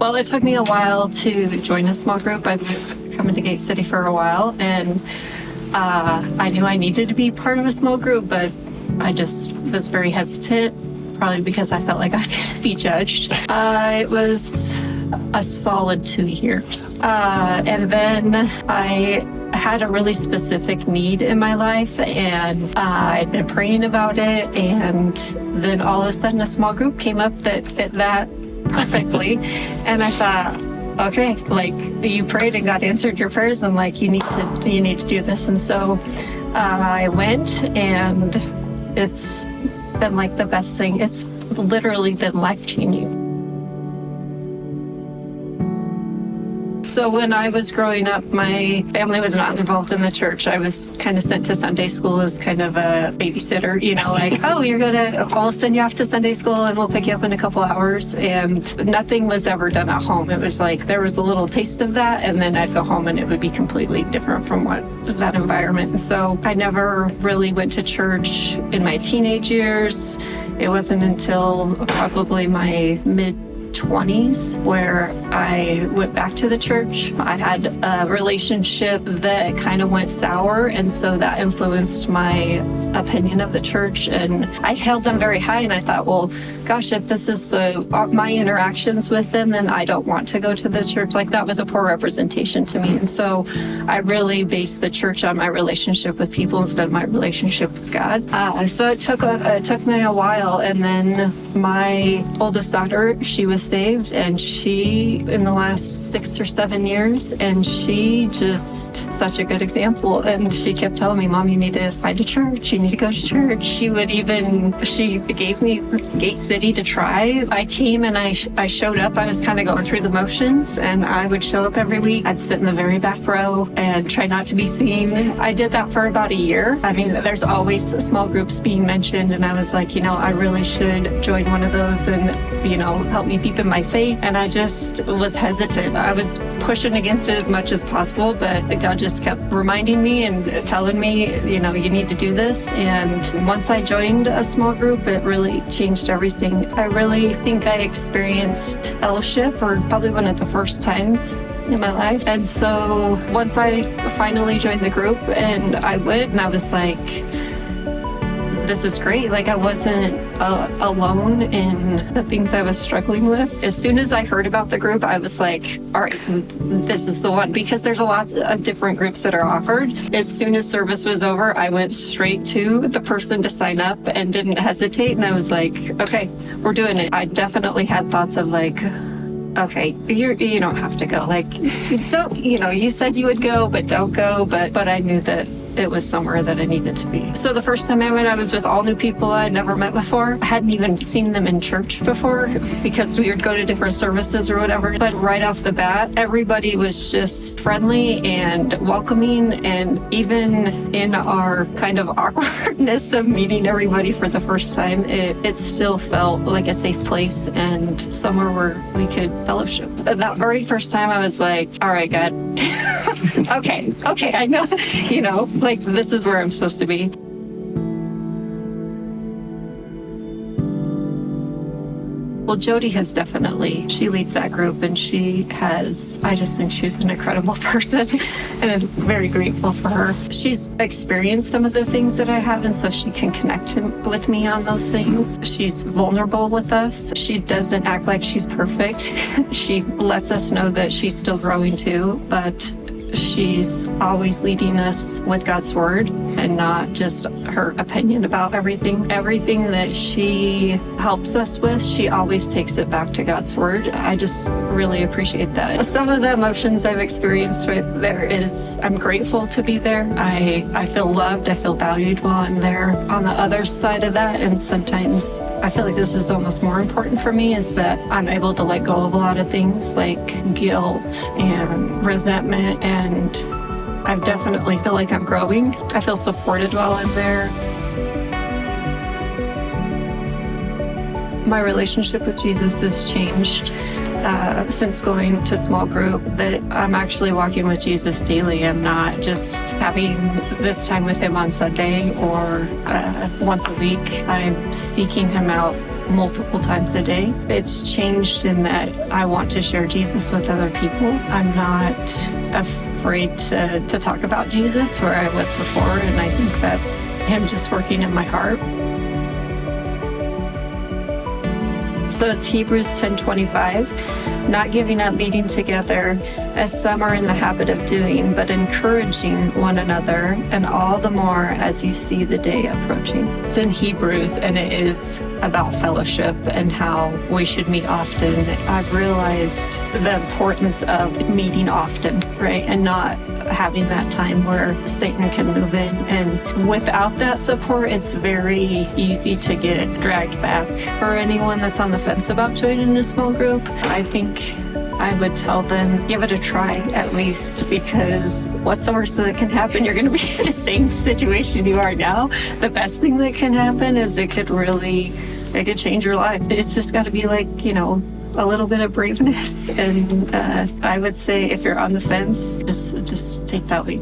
Well, it took me a while to join a small group. I've been coming to Gate City for a while, and I knew I needed to be part of a small group, but I just was very hesitant, probably because I felt like I was going to be judged. It was a solid 2 years. And then I had a really specific need in my life, and I'd been praying about it, and then all of a sudden a small group came up that fit that perfectly. And I thought, okay, like, you prayed and God answered your prayers, and like, you need to do this. And so I went, and it's been like the best thing. It's literally been life-changing. So when I was growing up, my family was not involved in the church. I was kind of sent to Sunday school as kind of a babysitter, like, oh, I'll send you off to Sunday school and we'll pick you up in a couple hours. And nothing was ever done at home. It was like there was a little taste of that, and then I'd go home and it would be completely different from that environment. And so I never really went to church in my teenage years. It wasn't until probably my mid-20s where I went back to the church. I had a relationship that kind of went sour, and so that influenced my opinion of the church, and I held them very high, and I thought, well, gosh, if this is my interactions with them, then I don't want to go to the church. Like, that was a poor representation to me. And so I really based the church on my relationship with people instead of my relationship with God. So it took me a while, and then my oldest daughter, she was saved, and she, in the last 6 or 7 years, and she just such a good example. And she kept telling me, Mom, you need to find a church. You need to go to church. She gave me Gate City to try. I came and I showed up. I was kind of going through the motions, and I would show up every week. I'd sit in the very back row and try not to be seen. I did that for about a year. I mean, there's always small groups being mentioned, and I was like, I really should join one of those and, help me deepen my faith. And I just was hesitant. I was pushing against it as much as possible, but God just kept reminding me and telling me, you need to do this. And once I joined a small group, it really changed everything. I really think I experienced fellowship, or probably one of the first times in my life. And so once I finally joined the group and I went, and I was like, this is great. Like, I wasn't alone in the things I was struggling with. As soon as I heard about the group, I was like, all right, this is the one, because there's a lot of different groups that are offered. As soon as service was over, I went straight to the person to sign up and didn't hesitate. And I was like, okay, we're doing it. I definitely had thoughts of like, okay, you don't have to go. Like, don't, you said you would go, but don't go. But I knew that it was somewhere that I needed to be. So the first time I went, I was with all new people I'd never met before. I hadn't even seen them in church before, because we would go to different services or whatever. But right off the bat, everybody was just friendly and welcoming. And even in our kind of awkwardness of meeting everybody for the first time, it still felt like a safe place and somewhere where we could fellowship. That very first time, I was like, all right, God, okay, I know, like, this is where I'm supposed to be. Well, Jody she leads that group, and I just think she's an incredible person, and I'm very grateful for her. She's experienced some of the things that I have, and so she can connect with me on those things. She's vulnerable with us. She doesn't act like she's perfect. She lets us know that she's still growing too, but she's always leading us with God's word and not just her opinion about everything. Everything that she helps us with, she always takes it back to God's word. I just really appreciate that. Some of the emotions I've experienced right there is I'm grateful to be there. I feel loved. I feel valued while I'm there. On the other side of that, and sometimes I feel like this is almost more important for me, is that I'm able to let go of a lot of things like guilt and resentment, and I definitely feel like I'm growing. I feel supported while I'm there. My relationship with Jesus has changed since going to small group, that I'm actually walking with Jesus daily. I'm not just having this time with him on Sunday or once a week. I'm seeking him out multiple times a day. It's changed in that I want to share Jesus with other people. I'm not afraid to talk about Jesus where I was before, and I think that's him just working in my heart. So it's Hebrews 10:25, not giving up meeting together as some are in the habit of doing, but encouraging one another, and all the more as you see the day approaching. It's in Hebrews, and it is about fellowship and how we should meet often. I've realized the importance of meeting often, right? And not having that time where Satan can move in. And without that support, it's very easy to get dragged back. For anyone that's on the fence about joining a small group, I think I would tell them, give it a try at least, because what's the worst that can happen? You're going to be in the same situation you are now. The best thing that can happen is it could change your life. It's just got to be like, a little bit of braveness. And I would say if you're on the fence, just take that leap.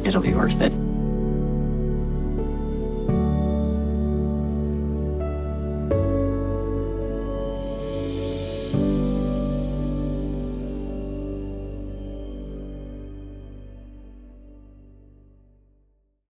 It'll be worth it.